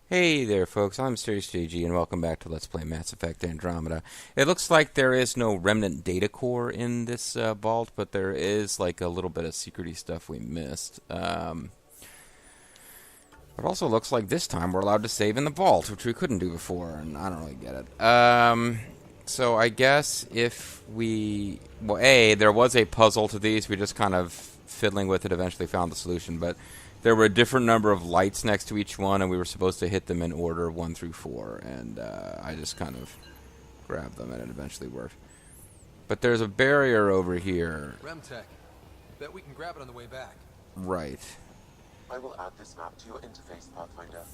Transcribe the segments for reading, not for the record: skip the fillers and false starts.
Hey there, folks. I'm MysteriousJG, and welcome back to Let's Play Mass Effect Andromeda. It looks like there is no remnant data core in this vault, but there is like a little bit of secrety stuff we missed. It also looks like this time we're allowed to save in the vault, which we couldn't do before, and I don't really get it. So I guess if we... Well, there was a puzzle to these. We just kind of fiddling with it, eventually found the solution, but there were a different number of lights next to each one, and we were supposed to hit them in order 1 through 4, and I just kind of grabbed them, and it eventually worked. But there's a barrier over here. Remtech. Bet we can grab it on the way back. Right. I will add this map to your interface, Pathfinder.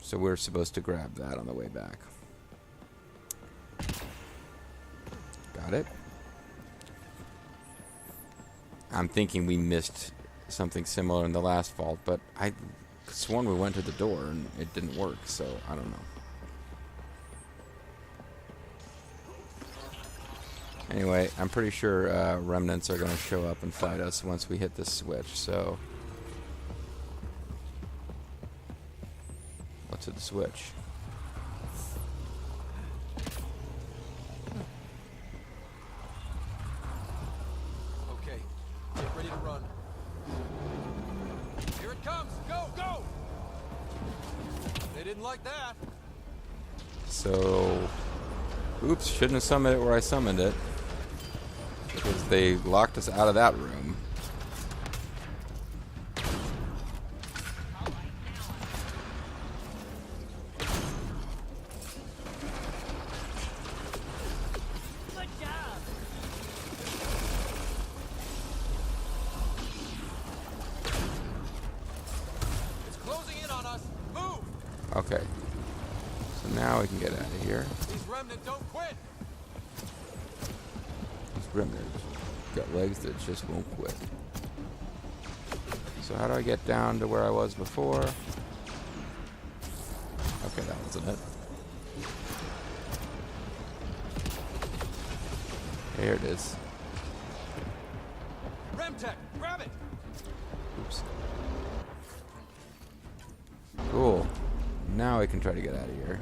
So we're supposed to grab that on the way back. Got it. I'm thinking we missed something similar in the last vault, but I sworn we went to the door and it didn't work, so I don't know. Anyway, I'm pretty sure remnants are going to show up and fight us once we hit this switch, so... What's at the switch? Okay, get ready to run. Here it comes! Go, go! They didn't like that. So... Oops, shouldn't have summoned it where I summoned it. Because they locked us out of that room. It's closing in on us. Move! Okay. So now we can get out of here. These remnant don't quit. These remnants got legs that just won't quit. So how do I get down to where I was before? Okay, that wasn't it. There it is. Remtech, grab it! Oops. Cool. Now we can try to get out of here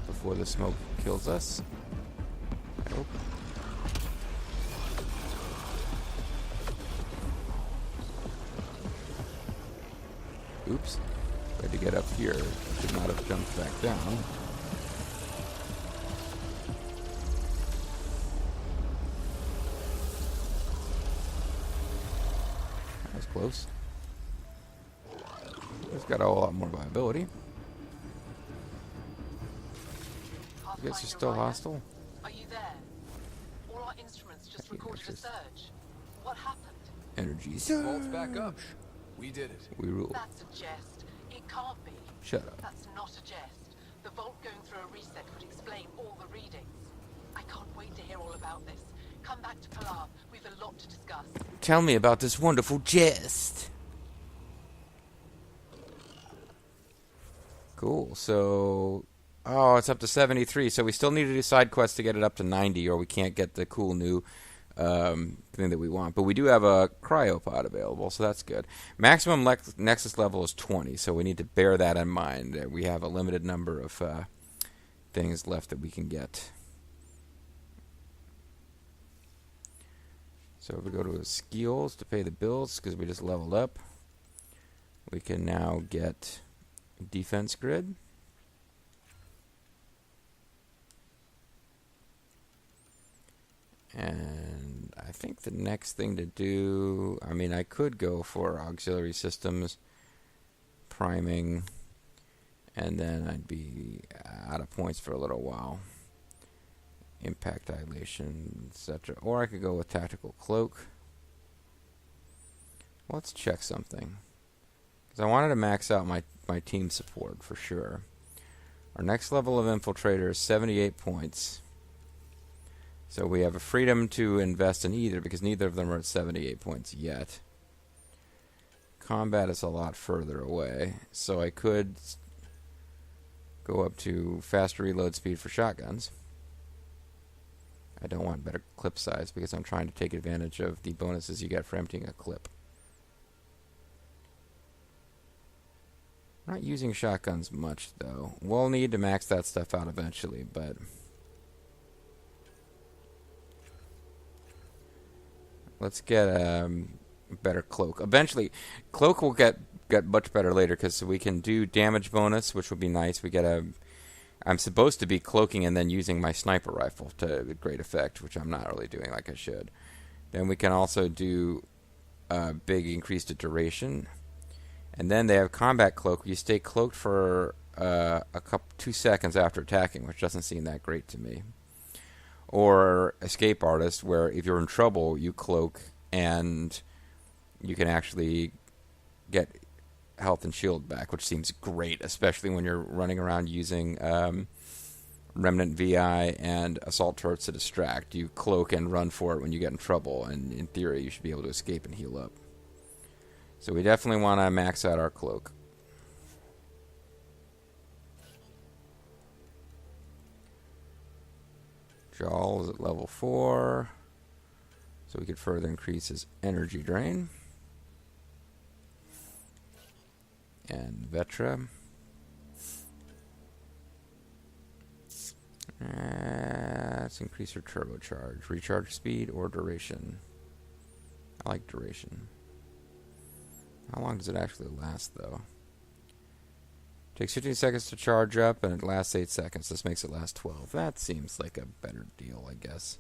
before the smoke kills us. I hope. Oops. Tried to get up here. Should not have jumped back down. That was close. It's got a whole lot more viability. I guess you're still hostile. Are you there? All our instruments just recorded a surge. What happened? Energy Vault's surge. back up. We did it. We rule. That's a jest. It can't be. Shut up. That's not a jest. The vault going through a reset would explain all the readings. I can't wait to hear all about this. Come back to Pilar. We've a lot to discuss. Tell me about this wonderful jest. Cool. So, oh, it's up to 73. So we still need to do side quests to get it up to 90, or we can't get the cool new thing that we want. But we do have a cryopod available, so that's good. Maximum Nexus level is 20, so we need to bear that in mind. We have a limited number of things left that we can get. So if we go to skills to pay the bills, because we just leveled up, we can now get defense grid. And I think the next thing to do, I mean, I could go for auxiliary systems, priming, and then I'd be out of points for a little while. Impact dilation, etc. Or I could go with tactical cloak. Let's check something. Because I wanted to max out my team support for sure. Our next level of infiltrator is 78 points. So we have a freedom to invest in either, because neither of them are at 78 points yet. Combat is a lot further away, so I could go up to faster reload speed for shotguns. I don't want better clip size because I'm trying to take advantage of the bonuses you get for emptying a clip. We're not using shotguns much, though. We'll need to max that stuff out eventually, but... Let's get a better cloak. Eventually, cloak will get much better later, because we can do damage bonus, which will be nice. We get a... I'm supposed to be cloaking and then using my sniper rifle to great effect, which I'm not really doing like I should. Then we can also do a big increase to duration. And then they have combat cloak. You stay cloaked for 2 seconds after attacking, which doesn't seem that great to me. Or escape artist, where if you're in trouble, you cloak and you can actually get health and shield back, which seems great, especially when you're running around using remnant VI and assault turrets to distract. You cloak and run for it when you get in trouble, and in theory you should be able to escape and heal up. So we definitely want to max out our cloak. Jawl is at level 4, so we could further increase his energy drain. And Vetra. Let's increase her turbocharge. Recharge speed or duration. I like duration. How long does it actually last, though? Takes 15 seconds to charge up, and it lasts 8 seconds. This makes it last 12. That seems like a better deal, I guess.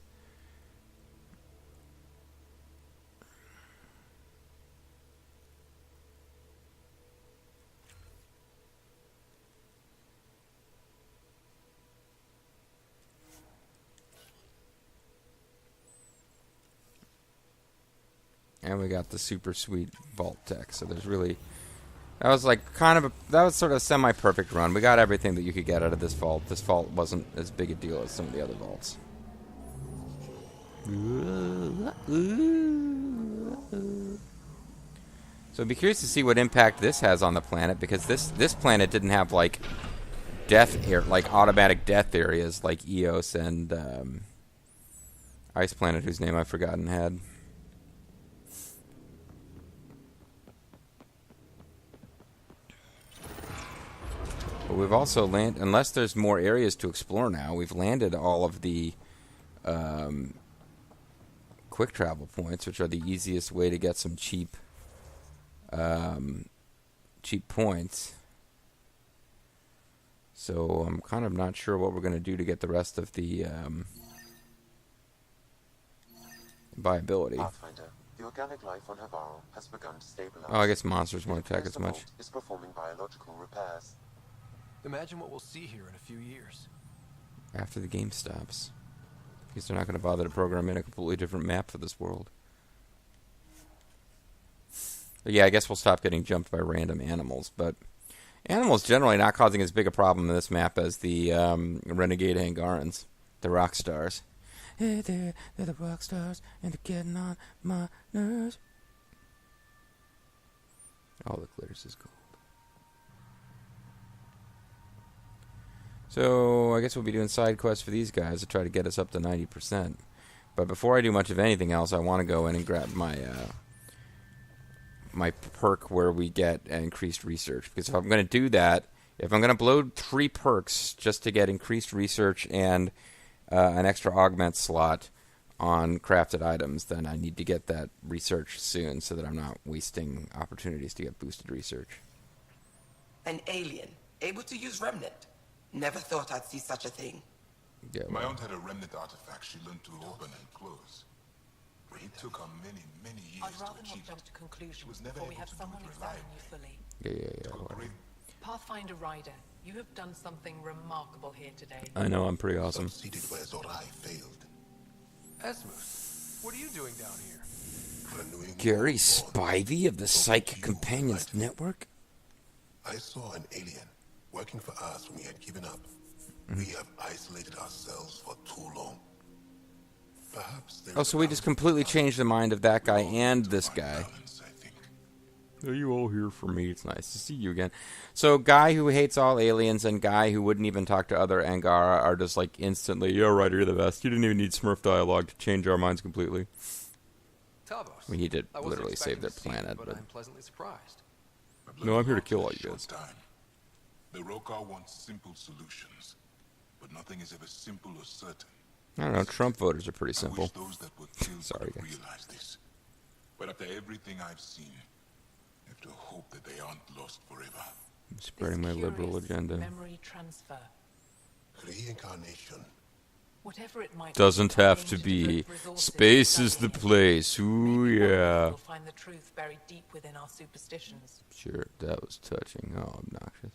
And we got the super sweet vault tech. So there's really... That was like that was sort of a semi-perfect run. We got everything that you could get out of this vault. This vault wasn't as big a deal as some of the other vaults. So I'd be curious to see what impact this has on the planet, because this planet didn't have like automatic death areas like Eos and Ice Planet, whose name I've forgotten, had. But we've also landed, unless there's more areas to explore now, we've landed all of the quick travel points, which are the easiest way to get some cheap points. So I'm kind of not sure what we're going to do to get the rest of the viability. Pathfinder, the organic life on Havarti has begun to stabilize. Oh, I guess monsters won't attack as much. Is performing biological repairs. Imagine what we'll see here in a few years. After the game stops. Because they're not going to bother to program in a completely different map for this world. But yeah, I guess we'll stop getting jumped by random animals. But animals generally not causing as big a problem in this map as the renegade Angarans. The rock stars. Hey there, they're the rock stars, and they're getting on my nerves. All the glitters is gold. So I guess we'll be doing side quests for these guys to try to get us up to 90%. But before I do much of anything else, I want to go in and grab my my perk where we get increased research. Because if I'm going to do that, if I'm going to blow 3 perks just to get increased research and an extra augment slot on crafted items, then I need to get that research soon so that I'm not wasting opportunities to get boosted research. An alien, able to use remnant. Never thought I'd see such a thing. Yeah, My aunt had a remnant artifact she learned to open and close. It took her many, many years I'd rather to not achieve jump it. to conclusions She was never before we able have to do someone it examine you reliably. fully. It took a whatever. great Pathfinder Ryder, you have done something remarkable here today. I know, I'm pretty awesome. succeeded where Zorai failed. Esmus, what are you doing down here? Renewing Gary the Spivey of the Psychic you Companions might- Network? I saw an alien working for us when we had given up. We have isolated ourselves for too long. Perhaps there Oh, is so a we just counter- completely changed the mind of that guy and to this find guy. balance, I think. Are you all here for me? It's nice to see you again. So, guy who hates all aliens and guy who wouldn't even talk to other Angara are just like instantly, yeah, right, you're the best. You didn't even need Smurf dialogue to change our minds completely. Tavos. I mean, he did I wasn't literally save expecting their to see you, planet, but but... I'm pleasantly surprised. My No, I'm here to blood kill for all a you short guys. time. The Rokar wants simple solutions, but nothing is ever simple or certain. I don't know. Trump voters are pretty I simple. wish those that were killed Sorry, could guys. realize this. But after everything I've seen, I have to hope that they aren't lost forever. I'm spreading my This liberal curious agenda. memory transfer. Reincarnation. Whatever it might Doesn't be, have aim to devote be. resources Space to is the studying it. place. Ooh, Maybe one day yeah. we'll find the truth buried deep within our superstitions. Sure, that was touching. Oh, obnoxious.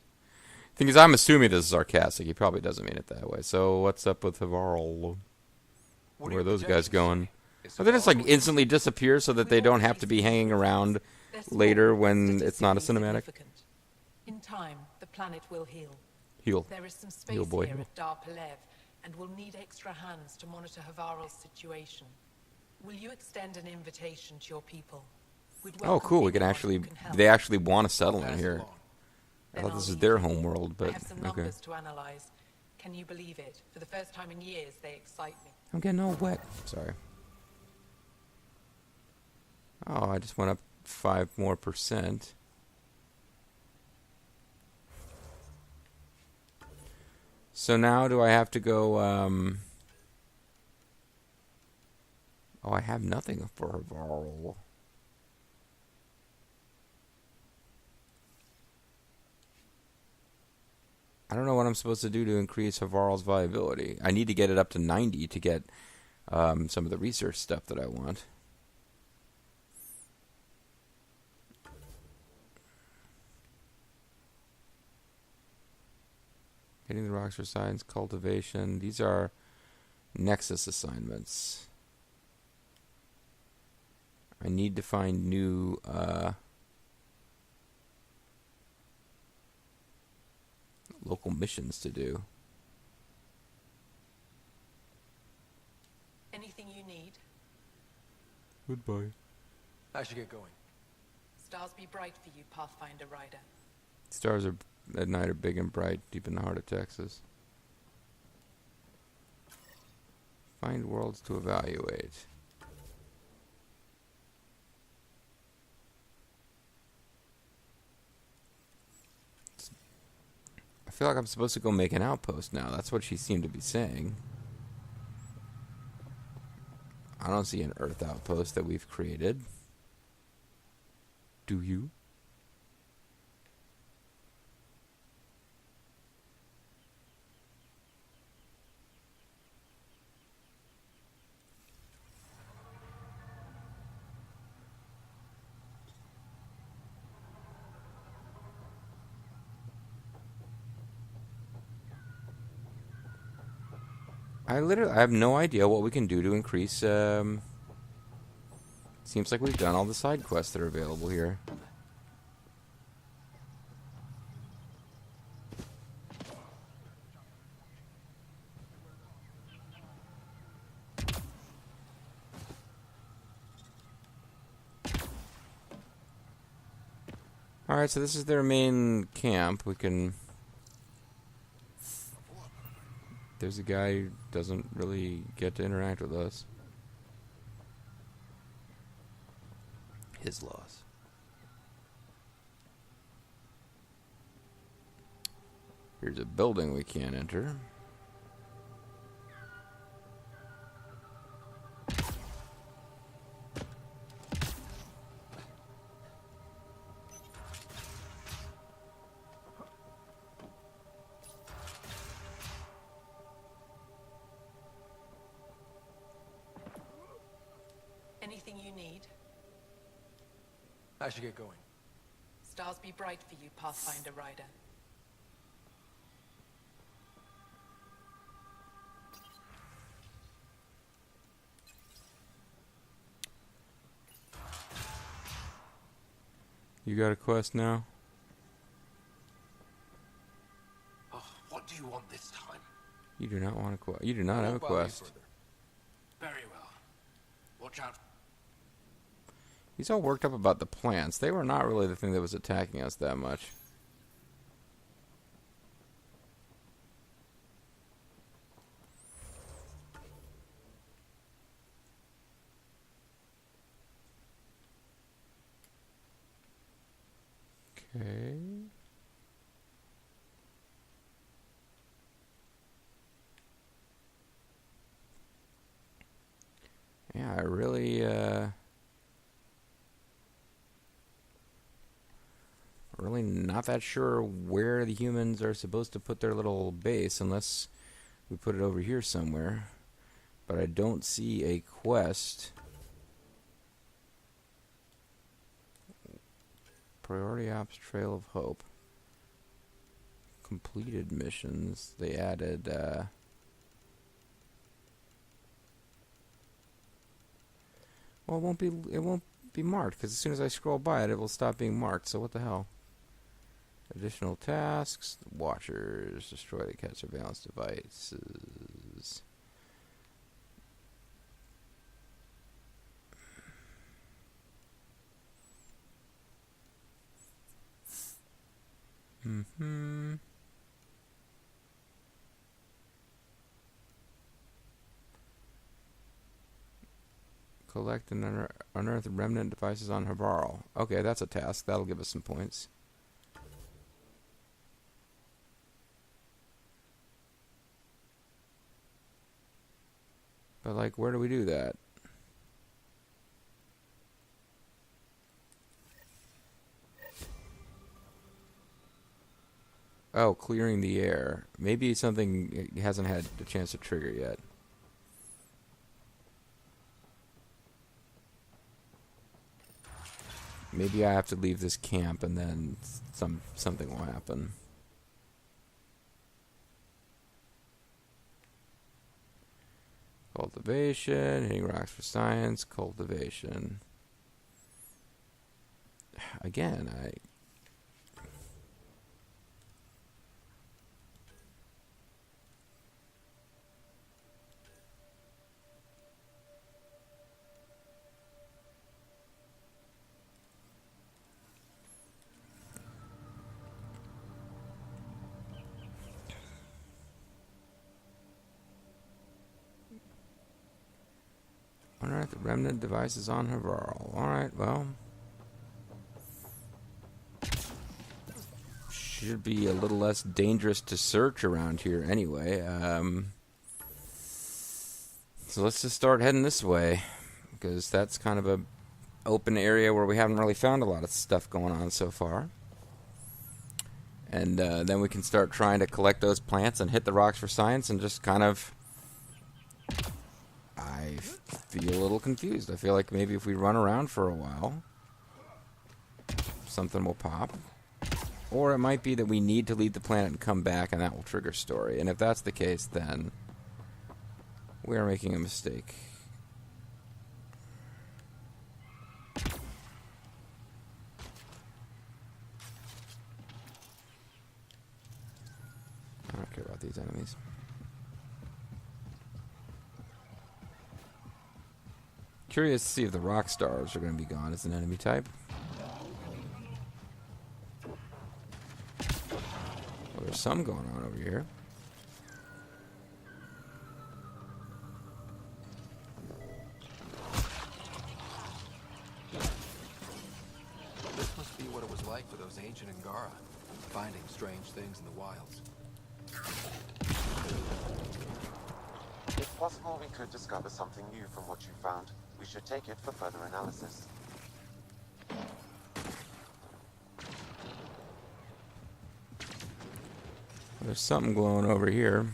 Thing is, I'm assuming this is sarcastic. He probably doesn't mean it that way. So, what's up with Havarl? Where are those guys going? Are they just like instantly disappear so that they don't have to be hanging around They're small, later but when it's not a statistically cinematic? significant. In time, the planet will heal. Heal. There is some Heal, space boy, here heal. at Dar Pelev, and we'll need extra hands to monitor Havarl's situation. Will you extend an invitation to your people? We'd Oh, welcome cool. We can anyone actually. who can help. They actually want to settle in Pass it here. along. I Then thought I'll this is leave their you. home world, I but have some okay. numbers to analyze. Can you believe it? For the first time in years, they excite me. I'm getting all wet. Sorry. Oh, I just went up 5% more. So now do I have to go, Oh, I have nothing for Havarl. I don't know what I'm supposed to do to increase Havarl's viability. I need to get it up to 90 to get some of the research stuff that I want. Hitting the rocks for science, cultivation. These are Nexus assignments. I need to find new local missions to do. Anything you need? Goodbye. I should get going. Stars be bright for you, Pathfinder Rider. Stars are at night are big and bright, deep in the heart of Texas. Find worlds to evaluate. I feel like I'm supposed to go make an outpost now. That's what she seemed to be saying. I don't see an Earth outpost that we've created. Do you? I have no idea what we can do to increase, seems like we've done all the side quests that are available here. Alright, so this is their main camp. We can... There's a guy who doesn't really get to interact with us. His loss. Here's a building we can't enter. Anything you need? I should get going. Stars be bright for you, Pathfinder Rider. You got a quest now? Oh, what do you want this time? You do not want a quest. You do not I have a won't bother you quest. further. Very well. Watch out. He's all worked up about the plants. They were not really the thing that was attacking us that much. Okay. not that sure where the humans are supposed to put their little base unless we put it over here somewhere. But I don't see a quest. Priority Ops Trail of Hope. Completed missions. They added, well, it won't be marked, because as soon as I scroll by it, it will stop being marked, so what the hell? Additional tasks. Watchers. Destroy the cat surveillance devices. Collect and unearth remnant devices on Havarti. Okay, that's a task. That'll give us some points. But, like, where do we do that? Oh, clearing the air. Maybe something it hasn't had a chance to trigger yet. Maybe I have to leave this camp and then something will happen. Cultivation, hitting rocks for science, cultivation. Again, Unearth the remnant devices on Havarti. Alright, well. Should be a little less dangerous to search around here anyway. So let's just start heading this way, because that's kind of a open area where we haven't really found a lot of stuff going on so far. And then we can start trying to collect those plants and hit the rocks for science and just kind of... I feel a little confused. I feel like maybe if we run around for a while, something will pop. Or it might be that we need to leave the planet and come back, and that will trigger story. And if that's the case, then we are making a mistake. I don't care about these enemies. Curious to see if the rock stars are going to be gone as an enemy type. Well, there's some going on over here. This must be what it was like for those ancient Angara, finding strange things in the wilds. If possible, we could discover something new from what you found. We should take it for further analysis. There's something glowing over here.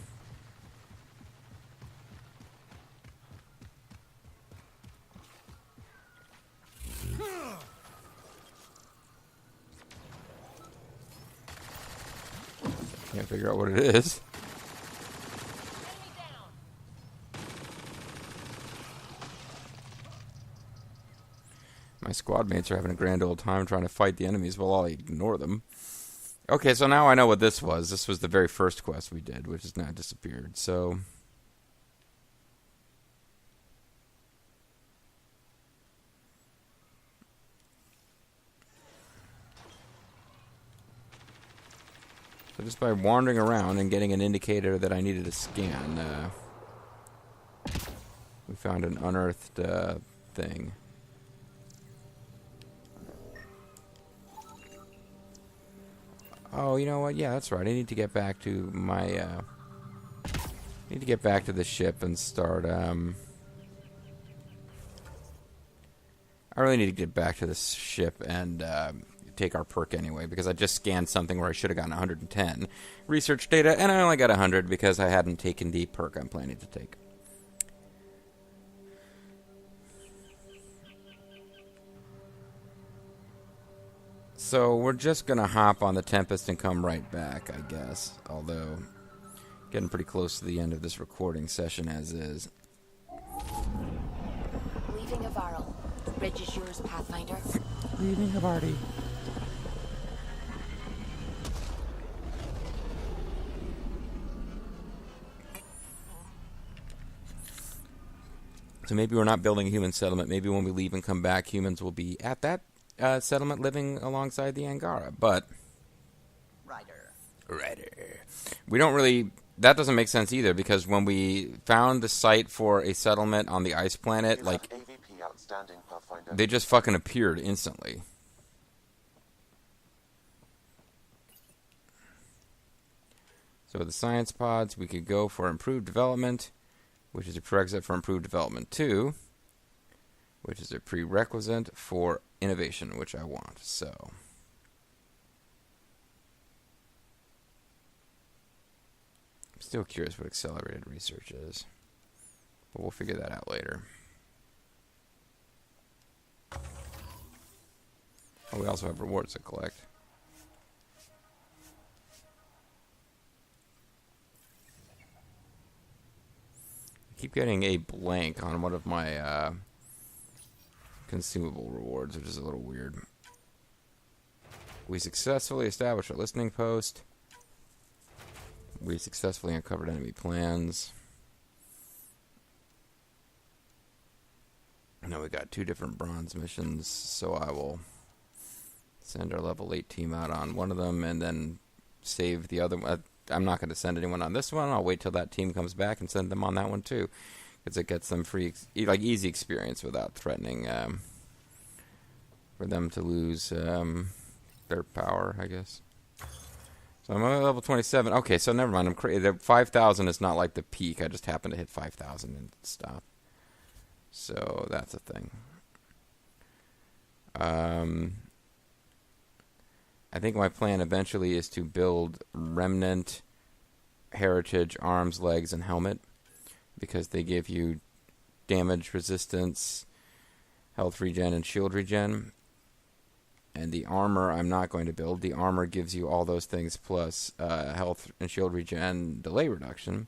Can't figure out what it is. My squad mates are having a grand old time trying to fight the enemies while I ignore them. Okay, so now I know what this was. This was the very first quest we did, which has now disappeared, so... So just by wandering around and getting an indicator that I needed to scan, we found an unearthed thing. Oh, you know what? Yeah, that's right. I need to get back to my, need to get back to the ship and start, I really need to get back to this ship and, take our perk anyway, because I just scanned something where I should have gotten 110 research data, and I only got 100 because I hadn't taken the perk I'm planning to take. So we're just going to hop on the Tempest and come right back, I guess. Although, getting pretty close to the end of this recording session as is. Leaving Avarl. Bridge is yours, Pathfinder. Leaving Havarti. So maybe we're not building a human settlement. Maybe when we leave and come back, humans will be at that settlement living alongside the Angara. But Rider. We don't really... That doesn't make sense either, because when we found the site for a settlement on the ice planet, like, AVP outstanding, Pathfinder. they just fucking appeared instantly. So with the science pods, we could go for improved development, which is a prerequisite for improved development 2, which is a prerequisite for innovation, which I want. So... I'm still curious what accelerated research is, but we'll figure that out later. Oh, we also have rewards to collect. I keep getting a blank on one of my consumable rewards, which is a little weird. We successfully established a listening post. We successfully uncovered enemy plans. Now we got 2 different bronze missions, so I will send our level 8 team out on one of them and then save the other one. I'm not going to send anyone on this one. I'll wait till that team comes back and send them on that one too, because it gets them free, easy experience without threatening for them to lose their power, I guess. So I'm at level 27. Okay, so never mind. I'm crazy. 5,000 is not like the peak. I just happened to hit 5,000 and stop. So that's a thing. I think my plan eventually is to build Remnant, Heritage, Arms, Legs, and Helmet, because they give you damage resistance, health regen, and shield regen. And the armor I'm not going to build. The armor gives you all those things plus health and shield regen delay reduction.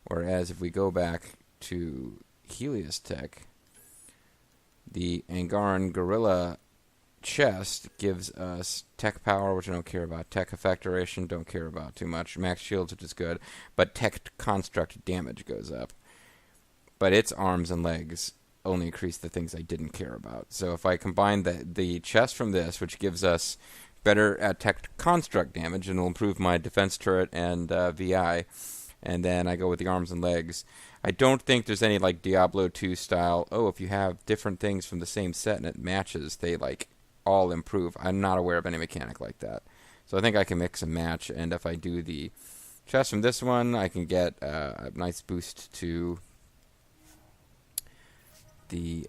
Whereas if we go back to Helios Tech, the Angaran Gorilla chest gives us tech power, which I don't care about. Tech effect duration, don't care about too much. Max shields, which is good. But tech construct damage goes up. But its arms and legs only increase the things I didn't care about. So if I combine the chest from this, which gives us better tech construct damage and will improve my defense turret and VI, and then I go with the arms and legs, I don't think there's any like Diablo 2 style, oh, if you have different things from the same set and it matches, they like all improve. I'm not aware of any mechanic like that. So I think I can mix and match, and if I do the chest from this one, I can get a nice boost to the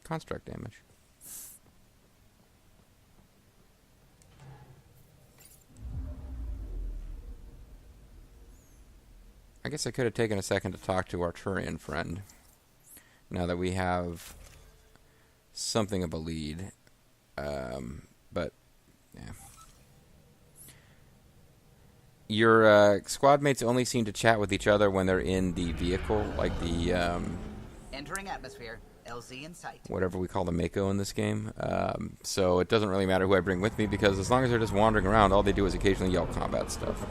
construct damage. I guess I could have taken a second to talk to our Turian friend, now that we have something of a lead. But, yeah. Your squad mates only seem to chat with each other when they're in the vehicle, like the entering atmosphere, LZ in sight. Whatever we call the Mako in this game. So it doesn't really matter who I bring with me, because as long as they're just wandering around, all they do is occasionally yell combat stuff.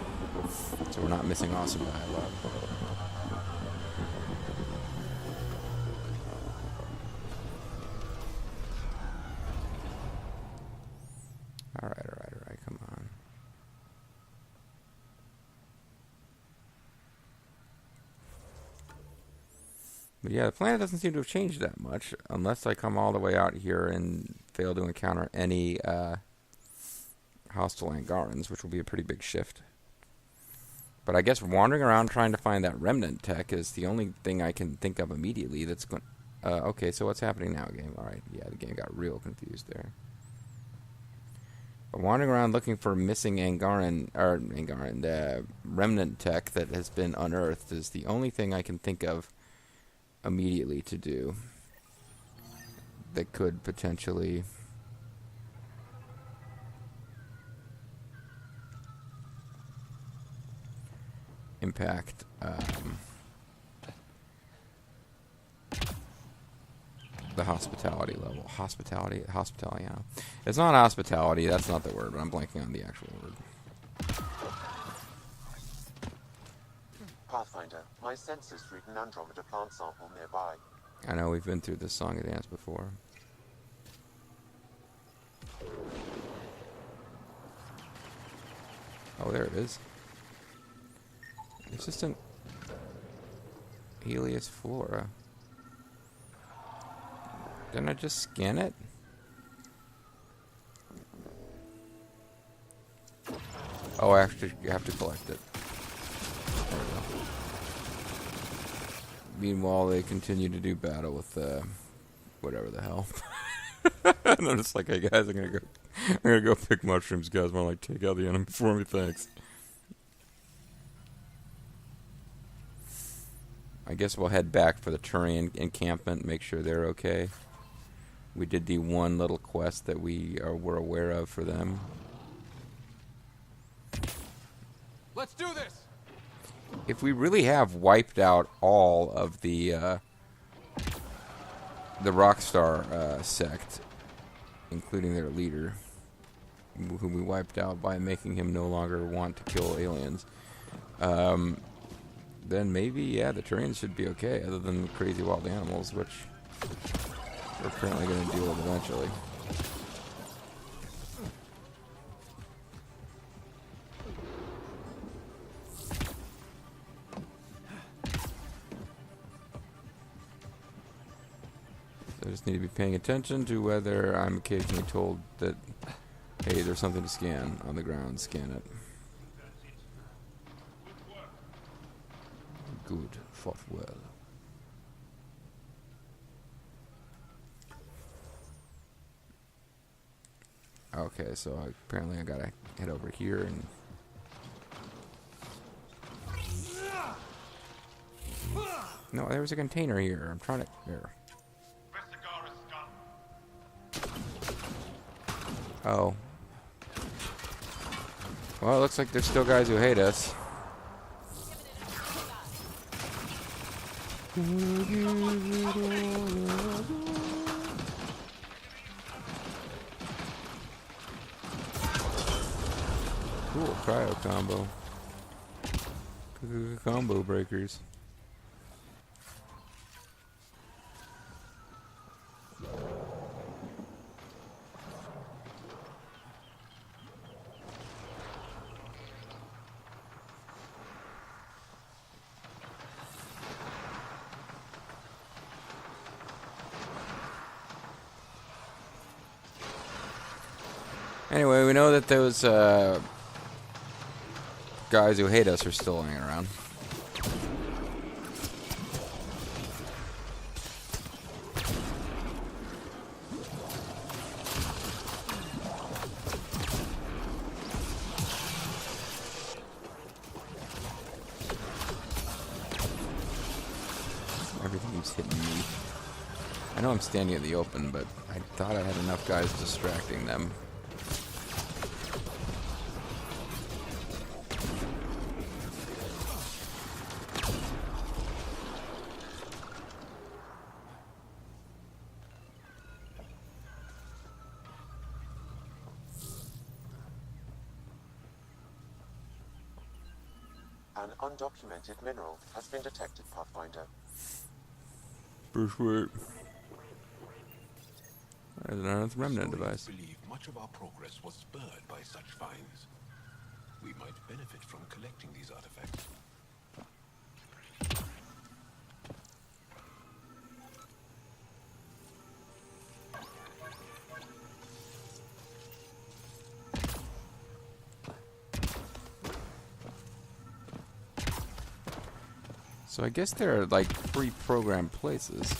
So we're not missing awesome dialogue. All right, come on. But yeah, the planet doesn't seem to have changed that much, unless I come all the way out here and fail to encounter any hostile Angarans, which will be a pretty big shift. But I guess wandering around trying to find that remnant tech is the only thing I can think of immediately that's going... okay, so what's happening now, game? Alright, yeah, the game got real confused there. But wandering around looking for missing remnant tech that has been unearthed is the only thing I can think of immediately to do that could potentially... impact the hospitality level. Hospitality, yeah. It's not hospitality, that's not the word, but I'm blanking on the actual word. Pathfinder, my sensors read an Andromeda plant sample nearby. I know, we've been through this song and dance before. Oh, there it is. It's just an Helios flora. Didn't I just scan it? Oh, I actually have to collect it. There we go. Meanwhile, they continue to do battle with whatever the hell. And I'm just like, hey guys, I'm gonna go pick mushrooms. You guys want to like take out the enemy for me? Thanks. I guess we'll head back for the Turian encampment, make sure they're okay. We did the one little quest that were aware of for them. Let's do this! If we really have wiped out all of the Rockstar sect, including their leader, who we wiped out by making him no longer want to kill aliens, then maybe, yeah, the Turians should be okay, other than the crazy wild animals, which we're apparently going to deal with eventually. So I just need to be paying attention to whether I'm occasionally told that, hey, there's something to scan on the ground, scan it. Good, fought well. Okay, so apparently I gotta head over here and... No, there was a container here. I'm trying to... There. Oh. Well, it looks like there's still guys who hate us. Cool, cryo combo. Combo breakers. Anyway, we know that those guys who hate us are still hanging around. Everything keeps hitting me. I know I'm standing in the open, but I thought I had enough guys distracting them. An undocumented mineral has been detected, Pathfinder. Bushwick. There's an unearthed remnant device. I believe much of our progress was spurred by such finds. We might benefit from collecting these artifacts. So I guess there are like pre-programmed places.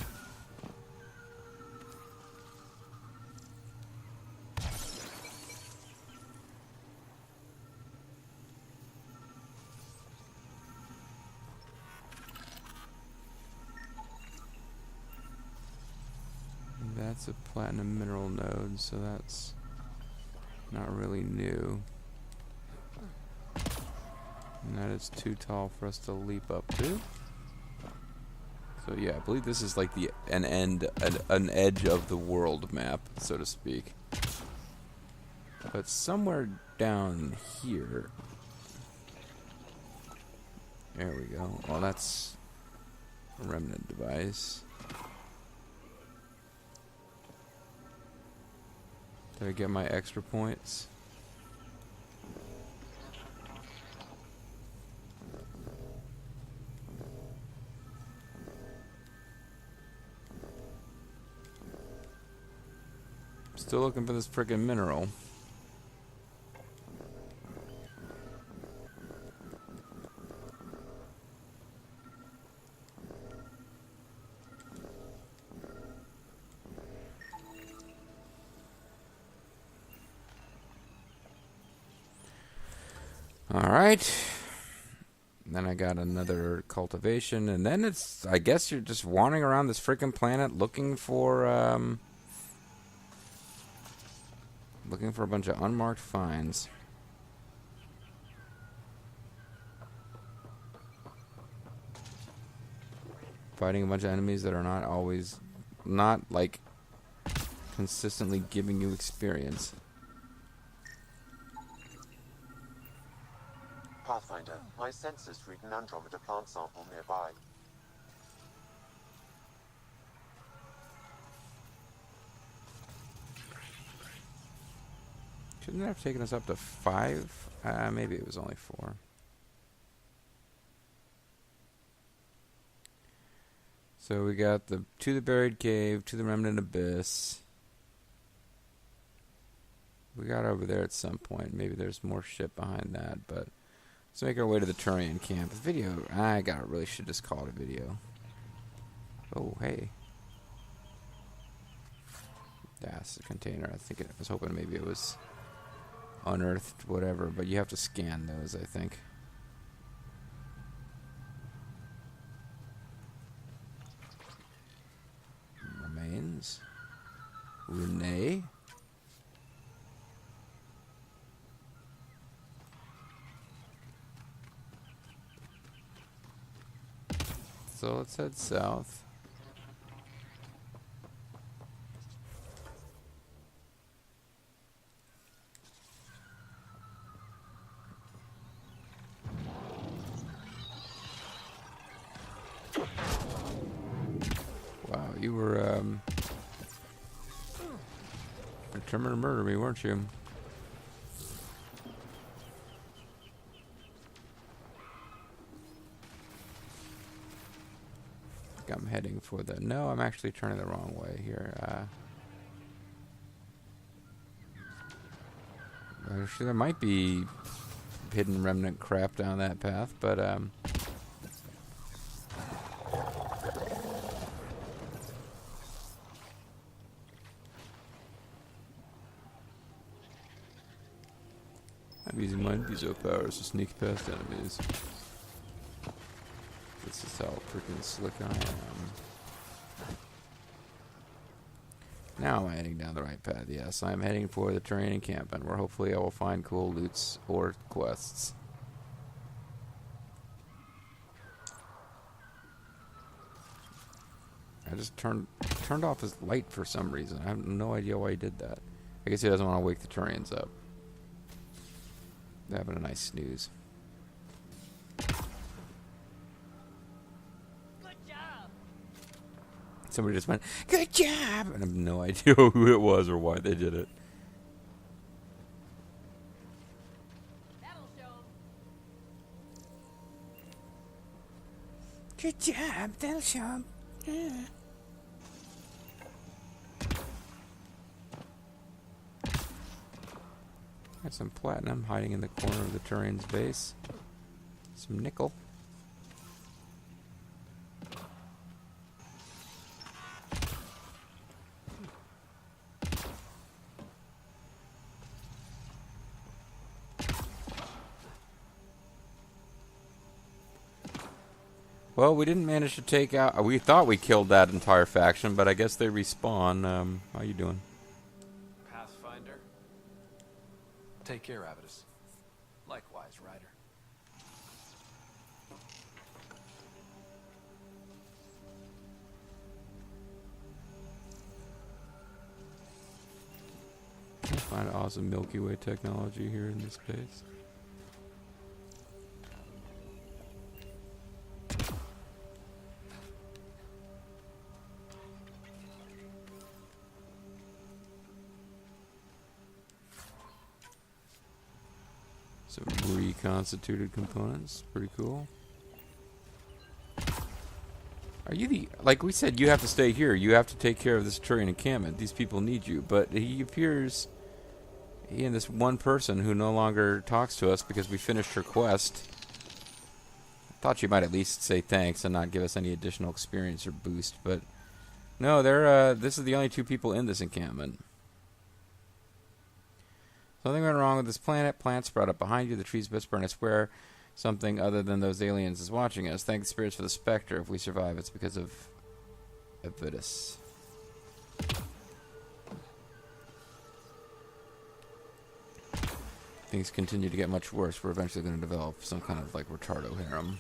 That's a platinum mineral node, so that's not really new. And that is too tall for us to leap up to. So yeah, I believe this is like an edge of the world map, so to speak. But somewhere down here. There we go. Well, that's a remnant device. Did I get my extra points? Still looking for this frickin' mineral. Alright. Then I got another cultivation, and then it's, I guess you're just wandering around this frickin' planet looking for a bunch of unmarked finds. Fighting a bunch of enemies that are not like consistently giving you experience. Pathfinder, my sensors read an Andromeda plant sample nearby. Shouldn't that have taken us up to 5? Maybe it was only 4. So we got to the buried cave, to the remnant abyss. We got over there at some point. Maybe there's more shit behind that, but let's make our way to the Turian camp. The video, really should just call it a video. Oh, hey. That's a container. I was hoping maybe it was unearthed, whatever, but you have to scan those, I think. Remains. Renee. So let's head south. Wow, you were determined to murder me, weren't you? I'm heading for the... No, I'm actually turning the wrong way here. Actually, there might be hidden remnant crap down that path, but I'm using my Inviso powers to sneak past enemies. This is how freaking slick I am. Now am I heading down the right path? Yes, I'm heading for the Turian encampment, where hopefully I will find cool loots or quests. I just turned off his light for some reason. I have no idea why he did that. I guess he doesn't want to wake the Turians up. They're having a nice snooze. Somebody just went, "Good job!" And I have no idea who it was or why they did it. That'll show 'em. Good job, that'll show 'em. Yeah. Got some platinum hiding in the corner of the Turian's base. Some nickel. Well, we didn't manage to take out... We thought we killed that entire faction, but I guess they respawn. How you doing? Pathfinder. Take care, Avitus. Likewise, Ryder. Find awesome Milky Way technology here in this space. Some reconstituted components. Pretty cool. Are you the... Like we said, you have to stay here. You have to take care of this Turian encampment. These people need you. But he appears... He and this one person who no longer talks to us because we finished her quest. I thought you might at least say thanks and not give us any additional experience or boost. But no, they're... this is the only two people in this encampment. Something went wrong with this planet. Plants sprout up behind you. The trees whisper, and I swear something other than those aliens is watching us. Thank the spirits for the specter. If we survive, it's because of Avitus. Things continue to get much worse. We're eventually going to develop some kind of like retardo harem.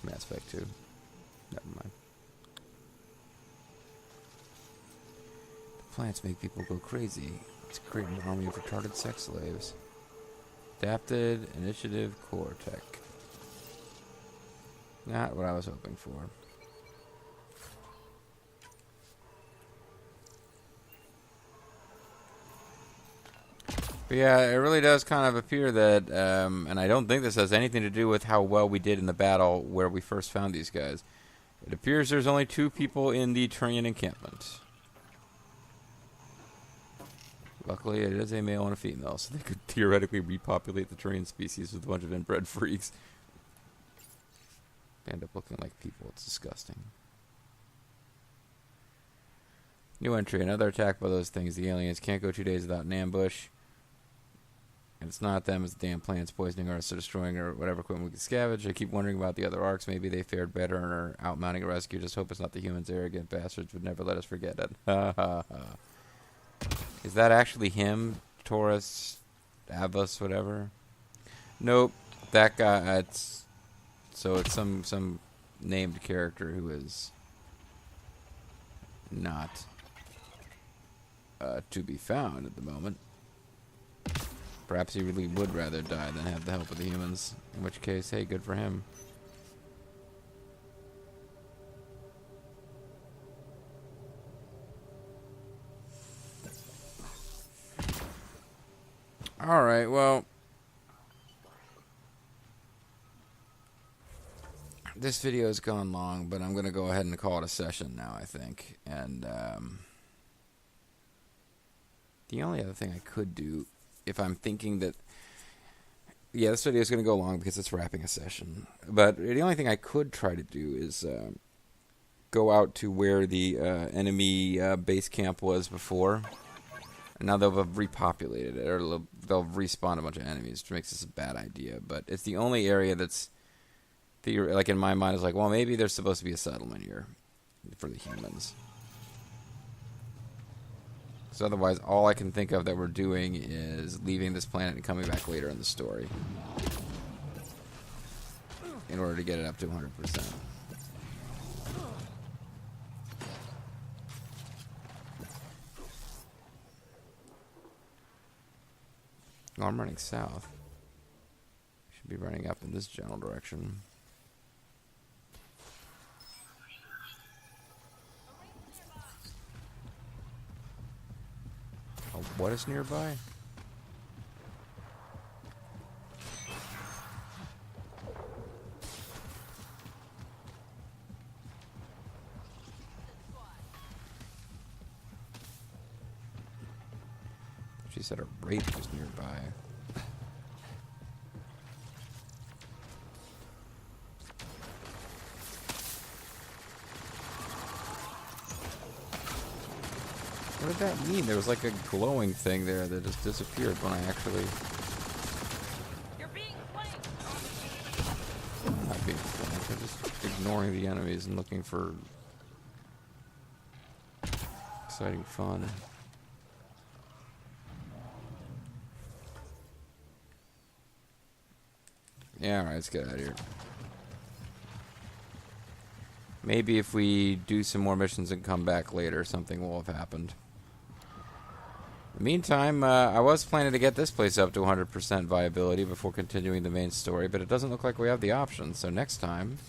Mass Effect 2. Never mind. The plants make people go crazy. Let's create an army of retarded sex slaves. Adapted Initiative Core Tech. Not what I was hoping for. But yeah, it really does kind of appear that, and I don't think this has anything to do with how well we did in the battle where we first found these guys. It appears there's only two people in the Turian encampment. Luckily, it is a male and a female, so they could theoretically repopulate the Turian species with a bunch of inbred freaks. They end up looking like people. It's disgusting. New entry. Another attack by those things. The aliens can't go 2 days without an ambush. And it's not them, it's the damn plants poisoning us or destroying or whatever equipment we can scavenge. I keep wondering about the other arcs. Maybe they fared better and are out mounting a rescue. Just hope it's not the humans. Arrogant bastards would never let us forget it. Ha ha ha. Is that actually him? Taurus, Avos, whatever? Nope. That guy, it's... So it's some named character who is not to be found at the moment. Perhaps he really would rather die than have the help of the humans. In which case, hey, good for him. Alright, well... This video has gone long, but I'm going to go ahead and call it a session now, I think. And, the only other thing I could do, if I'm thinking that... Yeah, this video is going to go long because it's wrapping a session. But the only thing I could try to do is go out to where the enemy base camp was before. And now they'll have repopulated it, or they'll respawn a bunch of enemies, which makes this a bad idea. But it's the only area that's, like in my mind, is like, well, maybe there's supposed to be a settlement here for the humans. So otherwise, all I can think of that we're doing is leaving this planet and coming back later in the story in order to get it up to 100%. Oh, I'm running south. Should be running up in this general direction. Oh, what is nearby? She said a raid was nearby. What did that mean? There was like a glowing thing there that just disappeared when I actually... You're being flanked. Not being flanked. ignoring the enemies and looking for exciting fun. Yeah, alright, let's get out of here. Maybe if we do some more missions and come back later, something will have happened. In the meantime, I was planning to get this place up to 100% viability before continuing the main story, but it doesn't look like we have the option. So next time,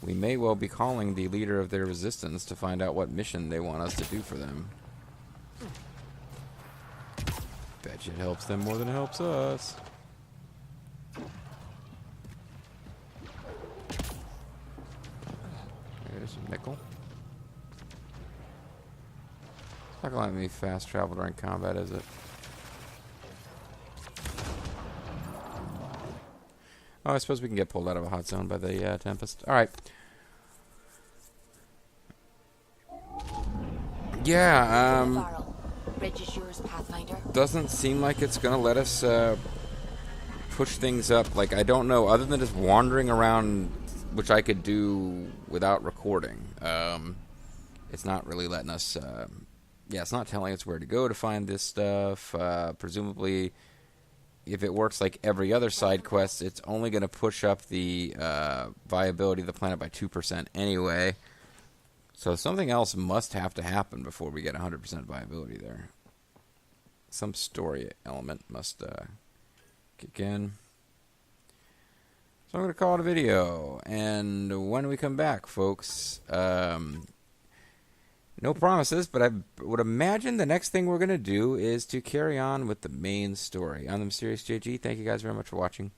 we may well be calling the leader of their resistance to find out what mission they want us to do for them. Bet you it helps them more than it helps us. There's a nickel. It's not gonna let me fast travel during combat, is it? Oh, I suppose we can get pulled out of a hot zone by the Tempest. Alright. Yeah, Varl, bridge is yours, Pathfinder. doesn't seem like it's gonna let us push things up. Like, I don't know, other than just wandering around, which I could do without recording. It's not really letting us... yeah, it's not telling us where to go to find this stuff. Presumably, if it works like every other side quest, it's only going to push up the viability of the planet by 2% anyway. So something else must have to happen before we get 100% viability there. Some story element must kick in. So I'm going to call it a video. And when we come back, folks... no promises, but I would imagine the next thing we're going to do is to carry on with the main story. I'm the MysteriousJG. Thank you guys very much for watching.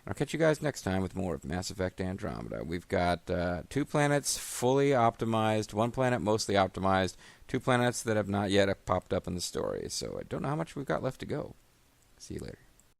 I'll catch you guys next time with more of Mass Effect Andromeda. We've got 2 planets fully optimized, 1 planet mostly optimized, 2 planets that have not yet popped up in the story. So I don't know how much we've got left to go. See you later.